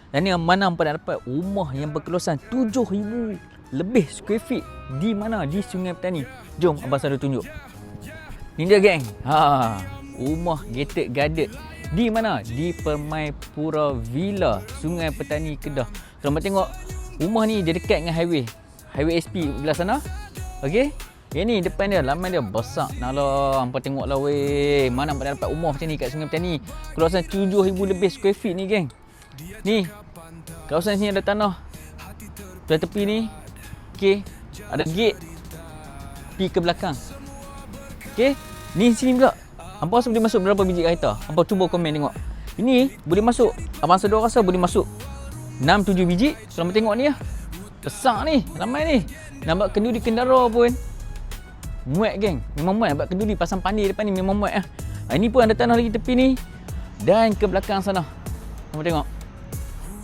Dan ni mana hampa nak dapat rumah yang berkeluasan 7,000 lebih square feet. Di mana? Di Sungai Petani. Jom Abang Sado tunjuk. Ni dia geng. Rumah gated guarded. Di mana? Di Permaipura Villa, Sungai Petani, Kedah. Kalau hampa tengok rumah ni dia dekat dengan highway SP belah sana. Okey. Yang ni depan dia, laman dia besar. Nalah, hampa tengoklah weh. Mana hampa dapat rumah macam ni kat Sungai Petani. Kawasan 7,000 lebih square feet ni geng. Ni. Kawasan sini ada tanah. Belah tepi ni. Okey. Ada gate. Pergi ke belakang. Okey. Ni sini pula. Hampa rasa boleh masuk berapa biji kereta? Hampa cuba komen tengok. Ini boleh masuk. Abang Sado rasa boleh masuk 6-7 biji. Kalau hampa tengok ni lah. Besar ni. Ramai ni. Nampak kenduri kendara pun. Muat geng. Memang muat. Nampak kenduri pasang pandir depan ni memang muat lah. Ini pun ada tanah lagi tepi ni. Dan ke belakang sana. Hampa tengok.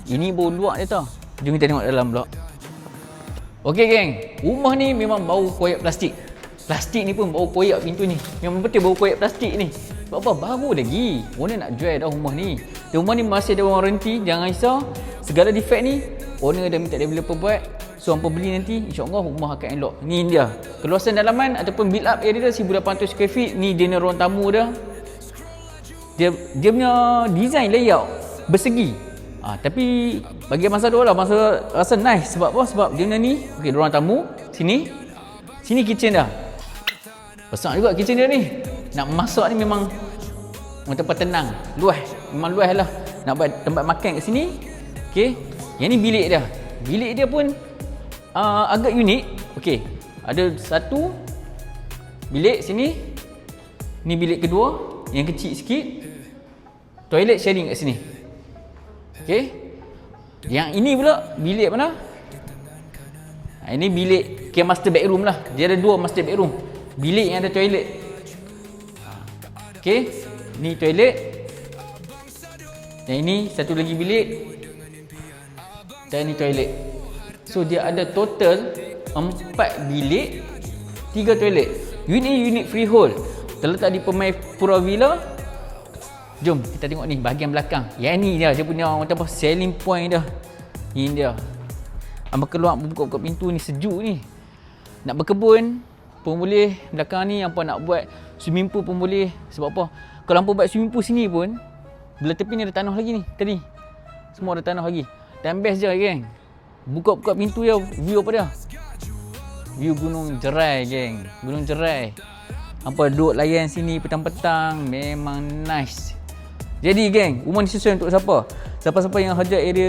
Ini baru luar dia tau. Jom kita tengok dalam pula. Okey geng. Rumah ni memang bau koyak plastik. Plastik ni pun bau koyak pintu ni. Memang betul bau koyak plastik ni. Sebab apa? Baru lagi. Owner nak jual dah rumah ni. Dan rumah ni masih ada warranty. Jangan risau. Segala defect ni owner dah minta developer buat. So hampa beli nanti, insya-Allah rumah akan elok. Ni dia. Keluasan dalaman ataupun build up area dia 1,800 square feet. Ni dia ruang tamu dia. Dia punya design layout bersegi. Tapi bagi Abang Sado lah, Abang Sado rasa nice. Sebab apa? Sebab dia punya ni, okey, ruang tamu sini. Sini kitchen dah. Besar juga kitchen dia ni. Nak masak ni memang tempat tenang, luas. Memang luas lah. Nak buat tempat makan kat sini. Okey. Yang ni bilik dia. Bilik dia pun agak unik. Okey. Ada satu bilik sini. Ni bilik kedua yang kecil sikit. Toilet sharing kat sini. Okey. Yang ini pula bilik mana? Ini bilik master bedroom lah. Dia ada dua master bedroom. Bilik yang ada toilet. Okey. Ni toilet. Dan ini satu lagi bilik. Dan ni toilet. So dia ada total 4 bilik, 3 toilet. Unit freehold. Terletak di Permaipura Villa. Jom kita tengok ni bahagian belakang. Yang ni dia punya macam apa selling point dia. Ini dia. Hampa keluar buka-buka pintu ni sejuk ni. Nak berkebun pun boleh. Belakang ni hampa nak buat swimming pool pun boleh. Sebab apa? Kalau hampa buat swimming pool sini pun belah tepi ni ada tanah lagi ni. Tadi semua ada tanah lagi. Dan best je geng. Buka-buka pintu dia, view apa dia? View Gunung Jerai geng. Gunung Jerai. Hampa duduk layan sini petang-petang, memang nice. Jadi geng, rumah ni sesuai untuk siapa? Siapa-siapa yang hajat area